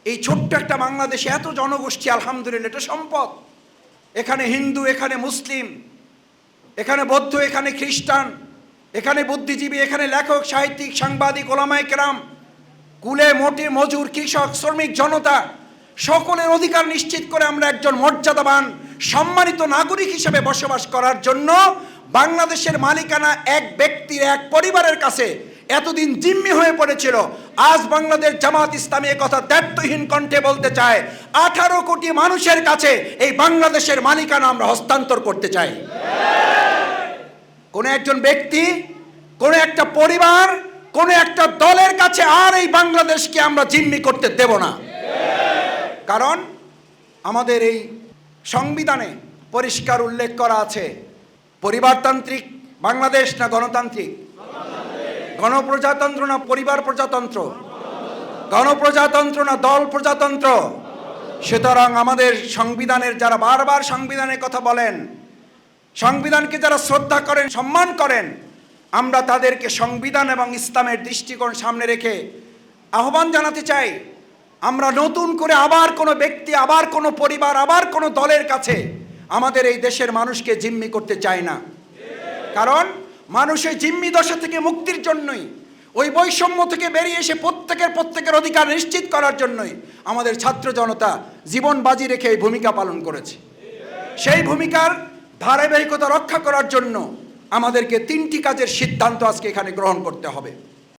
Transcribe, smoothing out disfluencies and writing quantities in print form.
এই ছোট্ট একটা বাংলাদেশে এত জনগোষ্ঠী, আলহামদুলিল্লাহ, এটা সম্পদ। এখানে হিন্দু, এখানে মুসলিম, এখানে বৌদ্ধ, এখানে খ্রিস্টান, এখানে বুদ্ধিজীবী, এখানে লেখক, সাহিত্যিক, সাংবাদিক, ওলামায়ে কেরাম, কুলে মোটে মজুর, কৃষক, শ্রমিক জনতা, সকলের অধিকার নিশ্চিত করে আমরা একজন মর্যাদাবান সম্মানিত নাগরিক হিসেবে বসবাস করার জন্য বাংলাদেশের মালিকানা এক ব্যক্তির, এক পরিবারের কাছে এতদিন জিম্মি হয়ে পড়েছিল। আজ বাংলাদেশ জামাত ইসলামী কথা দায়িত্বহীন কণ্ঠে বলতে চায়, 18 কোটি মানুষের কাছে এই বাংলাদেশের মালিকানা আমরা হস্তান্তর করতে চাই। কোন একজন ব্যক্তি, কোন একটা পরিবার, কোন একটা দলের কাছে আর এই বাংলাদেশকে আমরা জিম্মি করতে দেব না। কারণ আমাদের এই সংবিধানে পরিষ্কার উল্লেখ করা আছে, পরিবারতান্ত্রিক বাংলাদেশ না গণতান্ত্রিক? গণপ্রজাতন্ত্র না পরিবার প্রজাতন্ত্র? গণপ্রজাতন্ত্র না দল প্রজাতন্ত্র? সুতরাং আমাদের সংবিধানের যারা বারবার সংবিধানের কথা বলেন, সংবিধানকে যারা শ্রদ্ধা করেন, সম্মান করেন, আমরা তাদেরকে সংবিধান এবং ইসলামের দৃষ্টিকোণ সামনে রেখে আহ্বান জানাতে চাই, আমরা নতুন করে আবার কোনো ব্যক্তি, আবার কোনো পরিবার, আবার কোনো দলের কাছে আমাদের এই দেশের মানুষকে জিম্মি করতে চাই না। কারণ মানুষ এই জিম্মি দশা থেকে মুক্তির জন্যই, ওই বৈষম্য থেকে বেরিয়ে এসে প্রত্যেকের অধিকার নিশ্চিত করার জন্যই আমাদের ছাত্র জনতা জীবন বাজি রেখে এই ভূমিকা পালন করেছে। সেই ভূমিকার ধারাবাহিকতা রক্ষা করার জন্য আমাদেরকে 3টি কাজের সিদ্ধান্ত আজকে এখানে গ্রহণ করতে হবে।